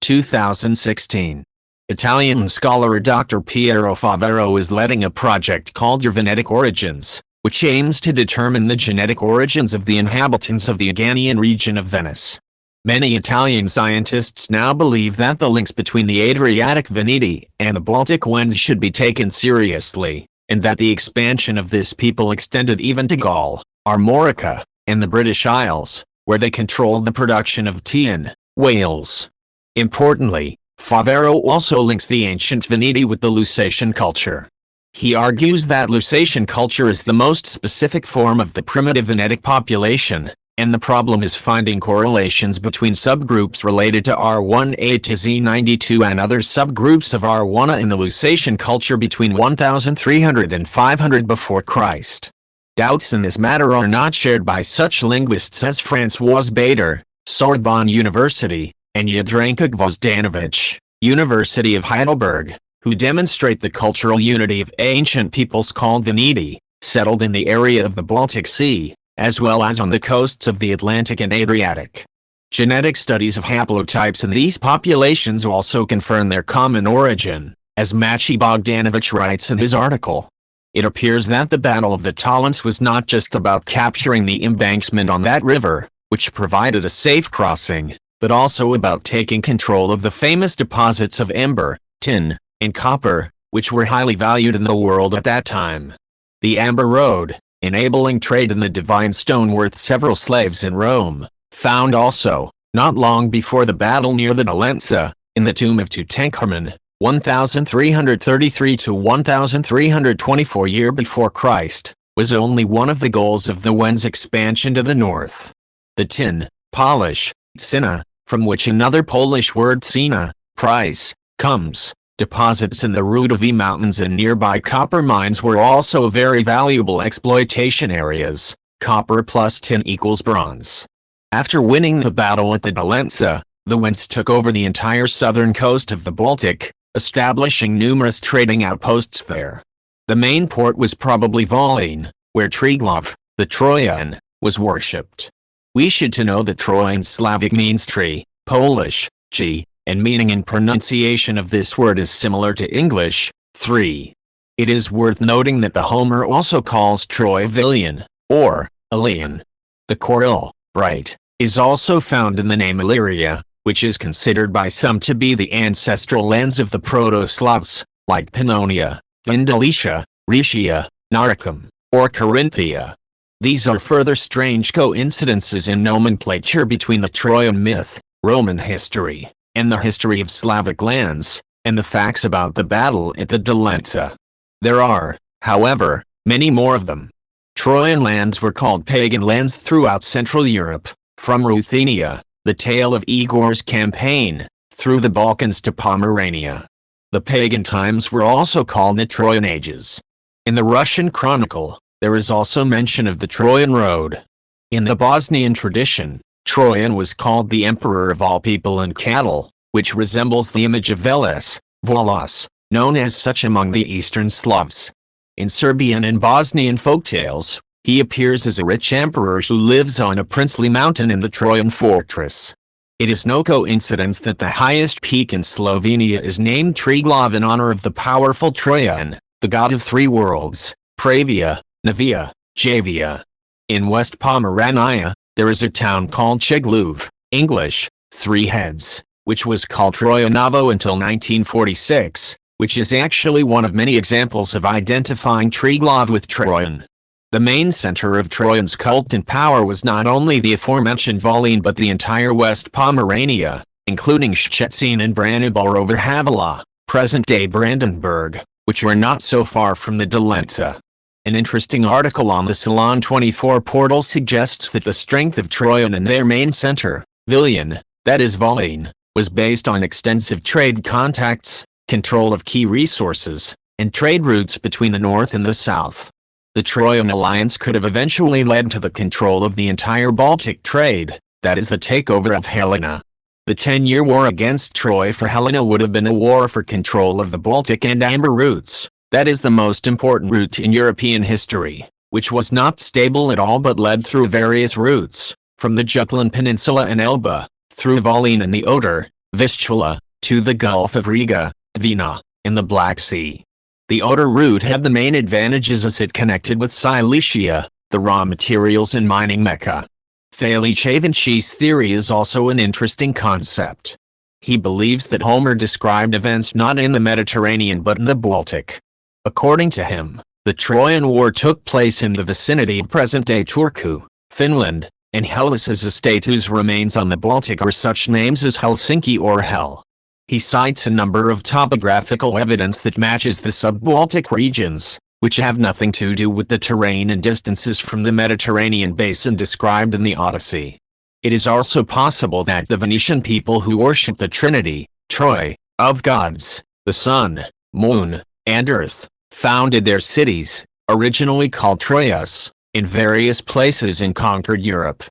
2016. Italian scholar Dr. Piero Favero is leading a project called Your Venetic Origins, which aims to determine the genetic origins of the inhabitants of the Aganian region of Venice. Many Italian scientists now believe that the links between the Adriatic Veneti and the Baltic Wends should be taken seriously, and that the expansion of this people extended even to Gaul, Armorica, and the British Isles, where they controlled the production of tea in Wales. Importantly, Favero also links the ancient Veneti with the Lusatian culture. He argues that Lusatian culture is the most specific form of the primitive Venetic population, and the problem is finding correlations between subgroups related to R1A to Z92 and other subgroups of R1A in the Lusatian culture between 1300 and 500 before Christ. Doubts in this matter are not shared by such linguists as François Bader, Sorbonne University, and Jadranka Gvozdanovic, University of Heidelberg, who demonstrate the cultural unity of ancient peoples called Veneti, settled in the area of the Baltic Sea, as well as on the coasts of the Atlantic and Adriatic. Genetic studies of haplotypes in these populations also confirm their common origin, as Maciej Bogdanovich writes in his article. It appears that the Battle of the Tollense was not just about capturing the embankment on that river, which provided a safe crossing, but also about taking control of the famous deposits of amber, tin, and copper, which were highly valued in the world at that time. The Amber Road, enabling trade in the divine stone worth several slaves in Rome, found also, not long before the battle near the Tollense, in the tomb of Tutankhamun, 1333 to 1324 year before Christ, was only one of the goals of the Wends expansion to the north. The tin, Polish, cyna, from which another Polish word cena, price, comes, deposits in the Rudowy Mountains and nearby copper mines were also very valuable exploitation areas. Copper plus tin equals bronze. After winning the battle at the Tollense, the Wends took over the entire southern coast of the Baltic, establishing numerous trading outposts there. The main port was probably Volyn, where Triglav, the Trojan, was worshipped. We should to know that Troy in Slavic means tree, Polish, G, and meaning and pronunciation of this word is similar to English, 3. It is worth noting that the Homer also calls Troy Vilion, or Ilion. The Koril, bright, is also found in the name Illyria, which is considered by some to be the ancestral lands of the Proto-Slavs, like Pannonia, Vindelicia, Rhaetia, Naricum, or Carinthia. These are further strange coincidences in nomenclature between the Trojan myth, Roman history, and the history of Slavic lands, and the facts about the battle at the Tollense. There are, however, many more of them. Trojan lands were called pagan lands throughout Central Europe, from Ruthenia, the tale of Igor's campaign, through the Balkans to Pomerania. The pagan times were also called the Trojan Ages. In the Russian Chronicle, there is also mention of the Trojan Road. In the Bosnian tradition, Trojan was called the emperor of all people and cattle, which resembles the image of Veles, Volos, known as such among the Eastern Slavs. In Serbian and Bosnian folktales, he appears as a rich emperor who lives on a princely mountain in the Trojan fortress. It is no coincidence that the highest peak in Slovenia is named Triglav in honor of the powerful Trojan, the god of three worlds, Pravia, Navia, Javia. In West Pomerania, there is a town called Chigluv, English, Three Heads, which was called Troyanovo until 1946, which is actually one of many examples of identifying Triglav with Trojan. The main center of Trojan's cult and power was not only the aforementioned Volhyne but the entire West Pomerania, including Szczecin and Braniborov over Havala, present-day Brandenburg, which were not so far from the Tollense. An interesting article on the Salon 24 portal suggests that the strength of Trojan and their main center, Villian, that is Volhyne, was based on extensive trade contacts, control of key resources, and trade routes between the north and the south. The Trojan alliance could have eventually led to the control of the entire Baltic trade, that is the takeover of Helena. The 10-year war against Troy for Helena would have been a war for control of the Baltic and Amber routes, that is the most important route in European history, which was not stable at all but led through various routes, from the Jutland Peninsula and Elba, through Volhyne and the Oder, Vistula, to the Gulf of Riga, Dvina, in the Black Sea. The Oder route had the main advantages as it connected with Cilicia, the raw materials and mining mecca. Felice-Vinci's theory is also an interesting concept. He believes that Homer described events not in the Mediterranean but in the Baltic. According to him, the Trojan War took place in the vicinity of present-day Turku, Finland, and Hellas as a state whose remains on the Baltic are such names as Helsinki or Hel. He cites a number of topographical evidence that matches the sub-Baltic regions, which have nothing to do with the terrain and distances from the Mediterranean basin described in the Odyssey. It is also possible that the Venetian people who worship the Trinity, Troy, of gods, the sun, moon, and earth, founded their cities, originally called Troyas, in various places in conquered Europe.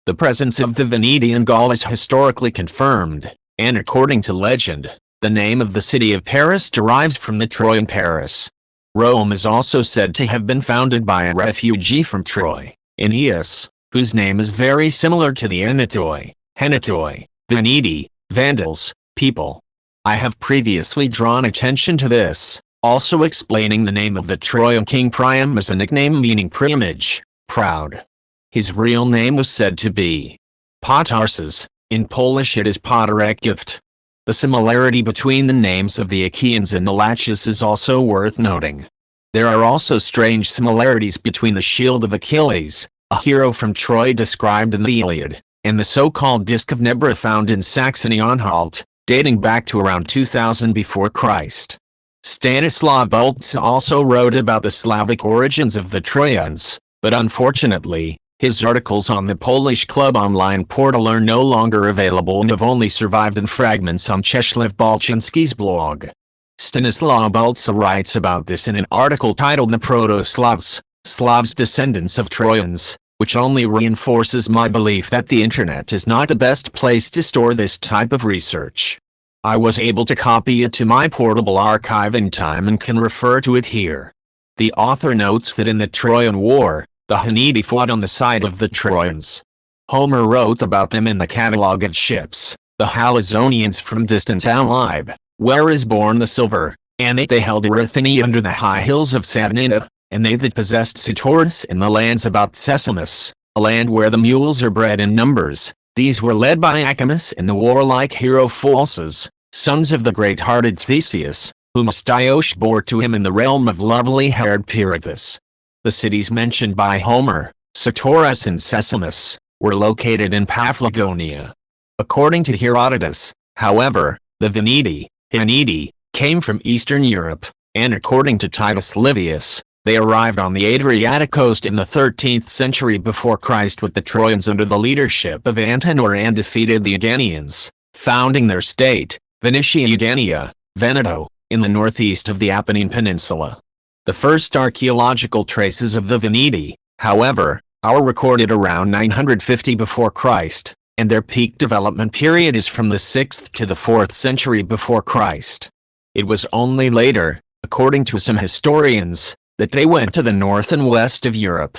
The presence of the Venetian Gaul is historically confirmed, and according to legend, the name of the city of Paris derives from the Trojan Paris. Rome is also said to have been founded by a refugee from Troy, Aeneas, whose name is very similar to the Anatoi, Henatoi, Veneti, Vandals, people. I have previously drawn attention to this, also explaining the name of the Trojan king Priam as a nickname meaning preimage, proud. His real name was said to be Potarses, in Polish it is Potarekift. The similarity between the names of the Achaeans and the Latius is also worth noting. There are also strange similarities between the shield of Achilles, a hero from Troy described in the Iliad, and the so-called Disc of Nebra found in Saxony-Anhalt, dating back to around 2000 before Christ. Stanislav Bultza also wrote about the Slavic origins of the Trojans, but unfortunately, his articles on the Polish Club online portal are no longer available and have only survived in fragments on Czesław Balczynski's blog. Stanislaw Bultza writes about this in an article titled The Proto-Slavs, Slavs Descendants of Trojans, which only reinforces my belief that the internet is not the best place to store this type of research. I was able to copy it to my portable archive in time and can refer to it here. The author notes that in the Trojan War, the Hannidi fought on the side of the Trojans. Homer wrote about them in the catalogue of ships, the Halizonians from distant Alib, where is born the silver, and that they held Erythini under the high hills of Sadnina, and they that possessed Sitors in the lands about Sesamus, a land where the mules are bred in numbers. These were led by Acamas and the warlike hero Pholus, sons of the great-hearted Theseus, whom Astyoche bore to him in the realm of lovely-haired Pirithous. The cities mentioned by Homer, Sartoris and Sessimus, were located in Paphlagonia. According to Herodotus, however, the Veneti came from Eastern Europe, and according to Titus Livius, they arrived on the Adriatic coast in the 13th century before Christ with the Trojans under the leadership of Antenor and defeated the Eganians, founding their state, Venetia Eugenia, Veneto, in the northeast of the Apennine Peninsula. The first archaeological traces of the Veneti, however, are recorded around 950 before Christ, and their peak development period is from the 6th to the 4th century before Christ. It was only later, according to some historians, that they went to the north and west of Europe.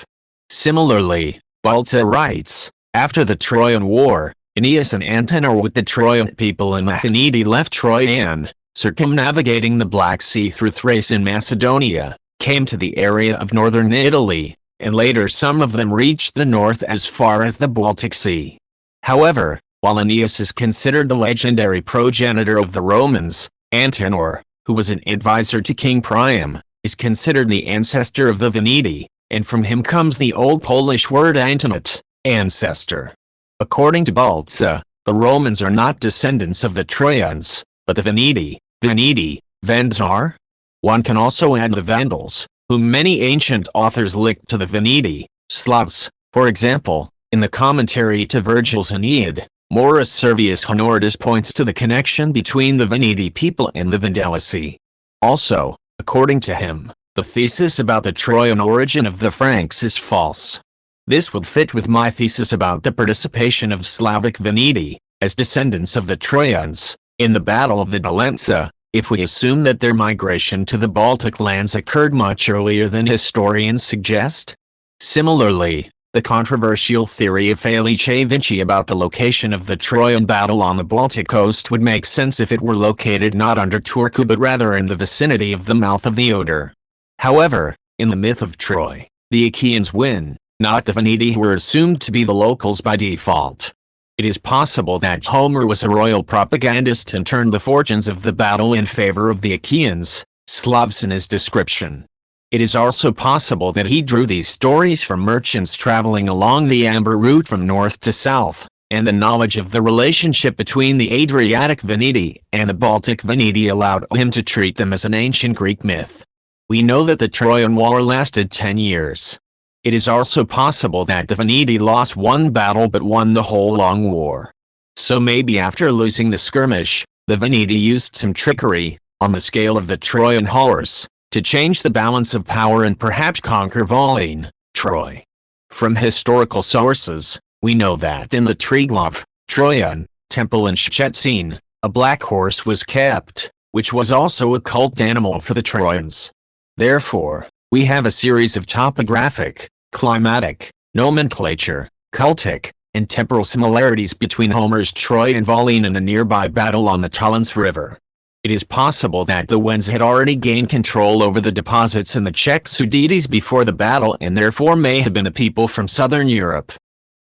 Similarly, Balza writes, after the Trojan War, Aeneas and Antenor with the Trojan people in the Veneti left Troy and, circumnavigating the Black Sea through Thrace and Macedonia, came to the area of northern Italy, and later some of them reached the north as far as the Baltic Sea. However, while Aeneas is considered the legendary progenitor of the Romans, Antenor, who was an advisor to King Priam, is considered the ancestor of the Veneti, and from him comes the Old Polish word antenat, ancestor. According to Balza, the Romans are not descendants of the Trojans, but the Veneti, Vends are. One can also add the Vandals, whom many ancient authors linked to the Veneti, Slavs. For example, in the commentary to Virgil's Aeneid, Maurus Servius Honorius points to the connection between the Veneti people and the Vandalici. Also, according to him, the thesis about the Trojan origin of the Franks is false. This would fit with my thesis about the participation of Slavic Veneti, as descendants of the Trojans, in the Battle of the Tollense, if we assume that their migration to the Baltic lands occurred much earlier than historians suggest. Similarly, the controversial theory of Felice Vinci about the location of the Trojan battle on the Baltic coast would make sense if it were located not under Turku but rather in the vicinity of the mouth of the Oder. However, in the myth of Troy, the Achaeans win, not the Veneti who were assumed to be the locals by default. It is possible that Homer was a royal propagandist and turned the fortunes of the battle in favor of the Achaeans, Slavs in his description. It is also possible that he drew these stories from merchants traveling along the Amber route from north to south, and the knowledge of the relationship between the Adriatic Veneti and the Baltic Veneti allowed him to treat them as an ancient Greek myth. We know that the Trojan War lasted 10 years. It is also possible that the Veneti lost one battle but won the whole long war. So maybe after losing the skirmish, the Veneti used some trickery, on the scale of the Trojan horse, to change the balance of power and perhaps conquer Volane, Troy. From historical sources, we know that in the Triglav, Trojan, temple in Szczecin, a black horse was kept, which was also a cult animal for the Trojans. Therefore, we have a series of topographic, climatic, nomenclature, cultic, and temporal similarities between Homer's Troy and Volane in the nearby battle on the Tollense River. It is possible that the Wends had already gained control over the deposits in the Czech Sudetes before the battle and therefore may have been a people from southern Europe.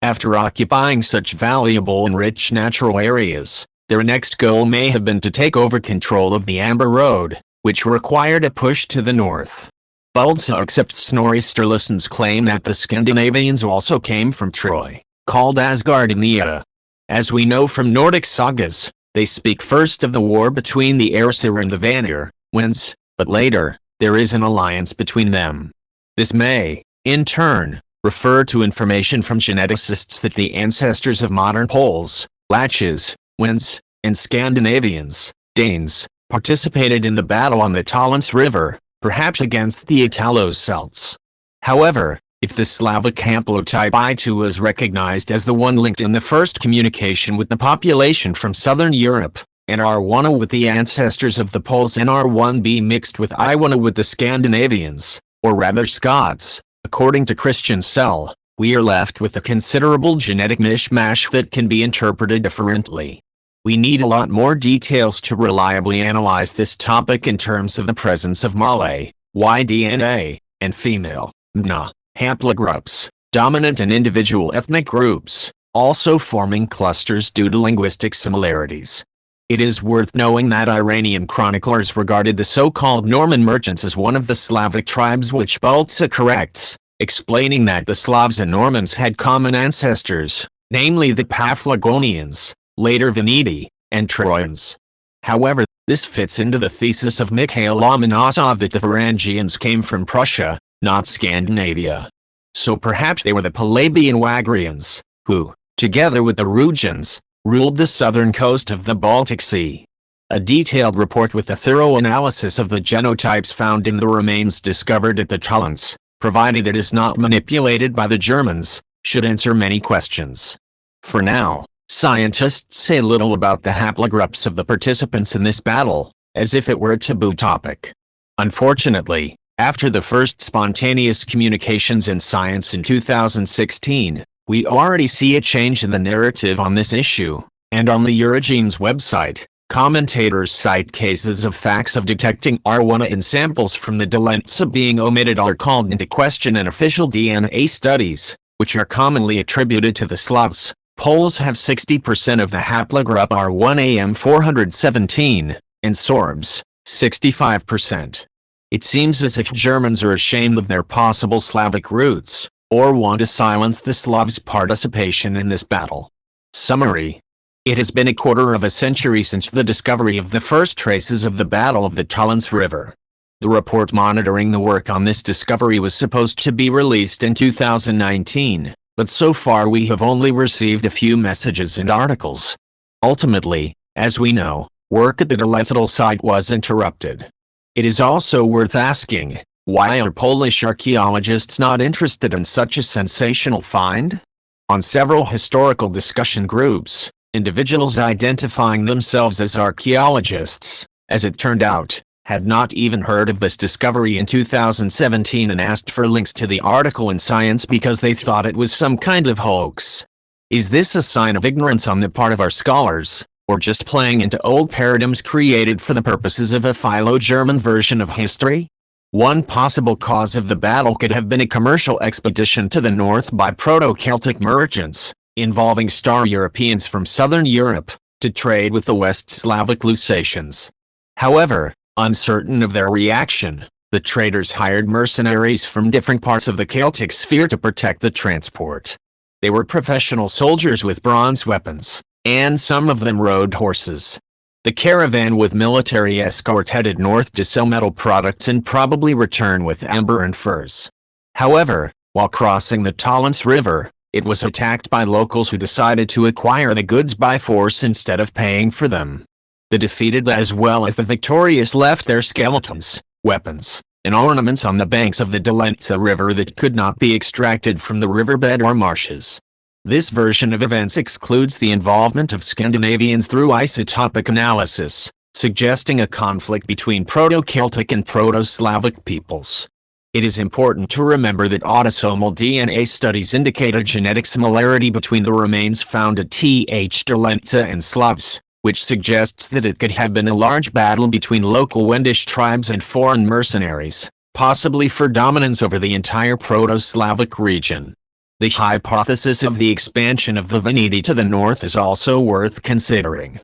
After occupying such valuable and rich natural areas, their next goal may have been to take over control of the Amber Road, which required a push to the north. Balza accepts Snorri Sturluson's claim that the Scandinavians also came from Troy, called Asgard in the Edda. As we know from Nordic sagas, they speak first of the war between the Aesir and the Vanir, Wends, but later, there is an alliance between them. This may, in turn, refer to information from geneticists that the ancestors of modern Poles, Latches, Wends, and Scandinavians, Danes, participated in the battle on the Tollense River, perhaps against the Italo-Celts. However, if the Slavic haplotype I2 was recognized as the one linked in the first communication with the population from southern Europe, and R1A with the ancestors of the Poles and R1B mixed with I1A with the Scandinavians, or rather Scots, according to Christian Cell, we are left with a considerable genetic mishmash that can be interpreted differently. We need a lot more details to reliably analyze this topic in terms of the presence of Malay, Y DNA, and female, MNA, haplogroups, dominant and individual ethnic groups, also forming clusters due to linguistic similarities. It is worth knowing that Iranian chroniclers regarded the so-called Norman merchants as one of the Slavic tribes which Balza corrects, explaining that the Slavs and Normans had common ancestors, namely the Paphlagonians, later Veneti, and Trojans. However, this fits into the thesis of Mikhail Lomonosov that the Varangians came from Prussia, not Scandinavia. So perhaps they were the Palabian Wagrians, who, together with the Rugians, ruled the southern coast of the Baltic Sea. A detailed report with a thorough analysis of the genotypes found in the remains discovered at the Tollense, provided it is not manipulated by the Germans, should answer many questions. For now, scientists say little about the haplogroups of the participants in this battle, as if it were a taboo topic. Unfortunately, after the first spontaneous communications in science in 2016, we already see a change in the narrative on this issue, and on the Eurogenes website, commentators cite cases of facts of detecting R1 in samples from the Tollense being omitted or called into question in official DNA studies, which are commonly attributed to the Slavs. Poles have 60% of the haplogroup R1am417, and Sorbs, 65%. It seems as if Germans are ashamed of their possible Slavic roots, or want to silence the Slavs' participation in this battle. Summary. It has been a quarter of a century since the discovery of the first traces of the Battle of the Tollense River. The report monitoring the work on this discovery was supposed to be released in 2019, but so far we have only received a few messages and articles. Ultimately, as we know, work at the Tollense site was interrupted. It is also worth asking, why are Polish archaeologists not interested in such a sensational find? On several historical discussion groups, individuals identifying themselves as archaeologists, as it turned out, had not even heard of this discovery in 2017 and asked for links to the article in Science because they thought it was some kind of hoax. Is this a sign of ignorance on the part of our scholars, or just playing into old paradigms created for the purposes of a philo-German version of history? One possible cause of the battle could have been a commercial expedition to the north by Proto-Celtic merchants, involving Star Europeans from southern Europe, to trade with the West Slavic Lusatians. However, uncertain of their reaction, the traders hired mercenaries from different parts of the Celtic sphere to protect the transport. They were professional soldiers with bronze weapons, and some of them rode horses. The caravan with military escort headed north to sell metal products and probably return with amber and furs. However, while crossing the Tollense River, it was attacked by locals who decided to acquire the goods by force instead of paying for them. The defeated as well as the victorious left their skeletons, weapons, and ornaments on the banks of the Tollense River that could not be extracted from the riverbed or marshes. This version of events excludes the involvement of Scandinavians through isotopic analysis, suggesting a conflict between Proto-Celtic and Proto-Slavic peoples. It is important to remember that autosomal DNA studies indicate a genetic similarity between the remains found at Tollense and Slavs, which suggests that it could have been a large battle between local Wendish tribes and foreign mercenaries, possibly for dominance over the entire Proto-Slavic region. The hypothesis of the expansion of the Veneti to the north is also worth considering.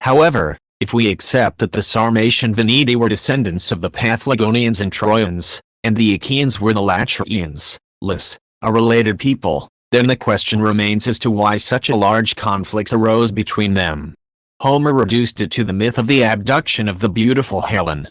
However, if we accept that the Sarmatian Veneti were descendants of the Paphlagonians and Trojans, and the Achaeans were the Latrians, a related people, then the question remains as to why such a large conflict arose between them. Homer reduced it to the myth of the abduction of the beautiful Helen.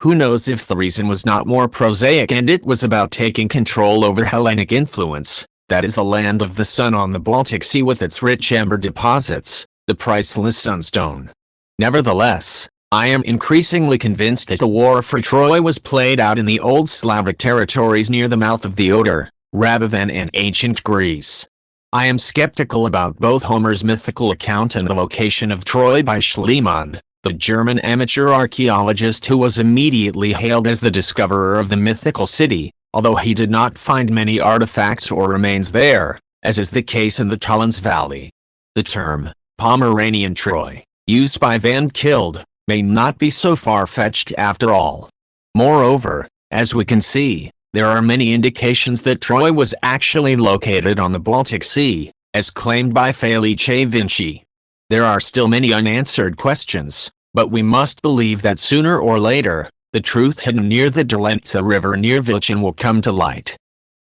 Who knows if the reason was not more prosaic and it was about taking control over Hellenic influence, that is the land of the sun on the Baltic Sea with its rich amber deposits, the priceless sunstone. Nevertheless, I am increasingly convinced that the war for Troy was played out in the old Slavic territories near the mouth of the Oder, rather than in ancient Greece. I am skeptical about both Homer's mythical account and the location of Troy by Schliemann, the German amateur archaeologist who was immediately hailed as the discoverer of the mythical city, although he did not find many artifacts or remains there, as is the case in the Tollense Valley. The term, Pomeranian Troy, used by Van Kilde, may not be so far-fetched after all. Moreover, as we can see, there are many indications that Troy was actually located on the Baltic Sea, as claimed by Felice Vinci. There are still many unanswered questions, but we must believe that sooner or later, the truth hidden near the Tollense River near Vilchin will come to light.